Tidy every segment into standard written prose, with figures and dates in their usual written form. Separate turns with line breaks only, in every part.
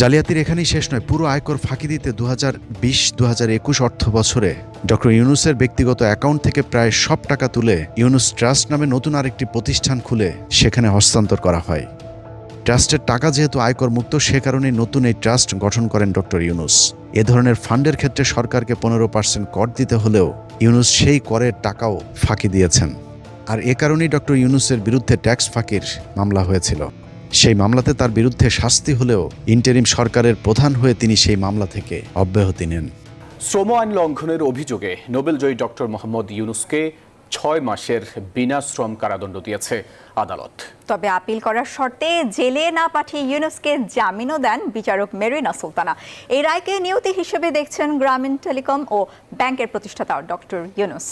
জালিয়াতির এখানেই শেষ নয়, পুরো আয়কর ফাঁকি দিতে 2020-2021 অর্থ বছরে ডক্টর ইউনূসের ব্যক্তিগত অ্যাকাউন্ট থেকে প্রায় সব টাকা তুলে ইউনূস ট্রাস্ট নামে নতুন আরেকটি প্রতিষ্ঠান খুলে সেখানে হস্তান্তর করা হয়। ট্রাস্টের টাকা যেহেতু আয়কর মুক্ত, সে কারণেই নতুন এই ট্রাস্ট গঠন করেন ডক্টর ইউনূস। এ ধরনের ফান্ডের ক্ষেত্রে সরকারকে 15% কর দিতে হলেও ইউনূস সেই করের টাকাও ফাঁকি দিয়েছেন। আর এ কারণেই ডক্টর ইউনূসের বিরুদ্ধে ট্যাক্স ফাঁকির মামলা হয়েছিল। সেই মামলাতে তার বিরুদ্ধে শাস্তি হলেও ইন্টারিম সরকারের প্রধান হয়ে তিনি সেই মামলা থেকে অব্যাহতি নেন।
শ্রম আইন লঙ্ঘনের অভিযোগে নোবেলজয়ী ডক্টর মোহাম্মদ ইউনূসকে 6 মাসের বিনা শ্রম কারাদণ্ড দিয়েছে আদালত।
তবে আপিল করার শর্তে জেলে না পাঠিয়ে ইউনূসকে জামিনও দেন বিচারক মেরিনা সুলতানা। এই রায়কে নিয়তি হিসেবে দেখছেন গ্রামীণ টেলিকম ও ব্যাংকের প্রতিষ্ঠাতা ডক্টর ইউনূস।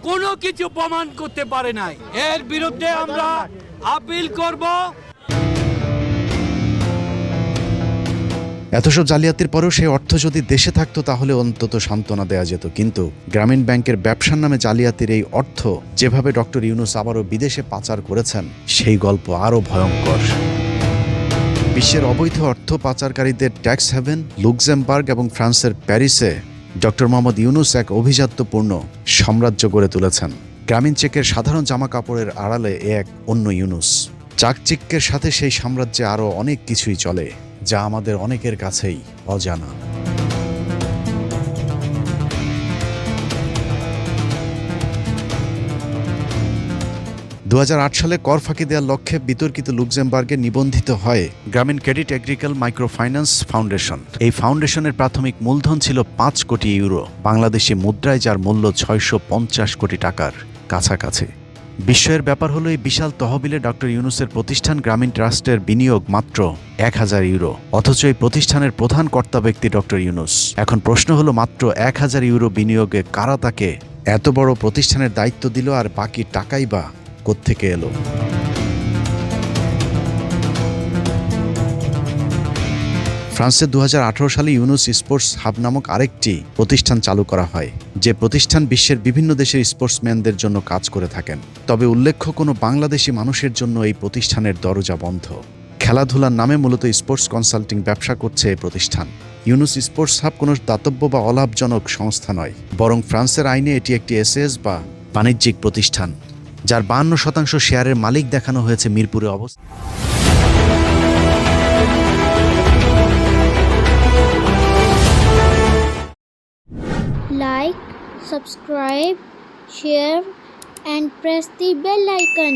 কোনো কিছু প্রমাণ করতে পারে নাই, এর বিরুদ্ধে আমরা আপিল করব।
এত সব জালিয়াতির পরেও সেই অর্থ যদি দেশে থাকতো তাহলে অন্তত সান্ত্বনা দেয়া যেত, কিন্তু গ্রামীণ ব্যাংকের ব্যবসার নামে জালিয়াতির এই অর্থ যেভাবে ডক্টর ইউনূস আবারও বিদেশে পাচার করেছেন, সেই গল্প আরও ভয়ঙ্কর। বিশ্বের অবৈধ অর্থ পাচারকারীদের ট্যাক্স হেভেন লুক্সেমবার্গ এবং ফ্রান্সের প্যারিসে ডক্টর মোহাম্মদ ইউনূস এক অভিজাত্যপূর্ণ সাম্রাজ্য গড়ে তুলেছেন। গ্রামীণ চেকের সাধারণ জামা কাপড়ের আড়ালে এক অন্য ইউনূস। চাকচিক্যের সাথে সেই সাম্রাজ্যে আরও অনেক কিছুই চলে, যা আমাদের অনেকের কাছেই অজানা। দু সালে কর ফাঁকি দেওয়ার লক্ষ্যে বিতর্কিত লুক্সেমবার্গে নিবন্ধিত হয় গ্রামীণ ক্রেডিট এগ্রিকাল মাইক্রো ফাইন্যান্স ফাউন্ডেশন। এই ফাউন্ডেশনের প্রাথমিক মূলধন ছিল 5 কোটি ইউরো, বাংলাদেশি মুদ্রায় যার মূল্য 650 কোটি টাকার কাছাকাছি। বিস্ময়ের ব্যাপার হলো এই বিশাল তহবিলে ডক্টর ইউনূসের প্রতিষ্ঠান গ্রামীণ ট্রাস্টের বিনিয়োগ মাত্র 1000 ইউরো, অথচ এই প্রতিষ্ঠানের প্রধান কর্তা ব্যক্তি ডক্টর ইউনূস। এখন প্রশ্ন হলো, মাত্র 1000 ইউরো বিনিয়োগে কারা তাকে এত বড় প্রতিষ্ঠানের দায়িত্ব দিল, আর বাকি টাকাই বা কোত্থেকে এলো? ফ্রান্সে 2018 সালে ইউনূস স্পোর্টস হাব নামক আরেকটি প্রতিষ্ঠান চালু করা হয়, যে প্রতিষ্ঠান বিশ্বের বিভিন্ন দেশের স্পোর্টসম্যানদের জন্য কাজ করে থাকেন। তবে উল্লেখ্য, কোনো বাংলাদেশি মানুষের জন্য এই প্রতিষ্ঠানের দরজা বন্ধ। খেলাধুলার নামে মূলত স্পোর্টস কনসাল্টিং ব্যবসা করছে এই প্রতিষ্ঠান। ইউনূস স্পোর্টস হাব কোনো দাতব্য বা অলাভজনক সংস্থা নয়, বরং ফ্রান্সের আইনে এটি একটি এসএস বা বাণিজ্যিক প্রতিষ্ঠান, যার 52% শেয়ারের মালিক দেখানো হয়েছে মিরপুরে অবস্থিত।
Like, subscribe, share and press the bell icon.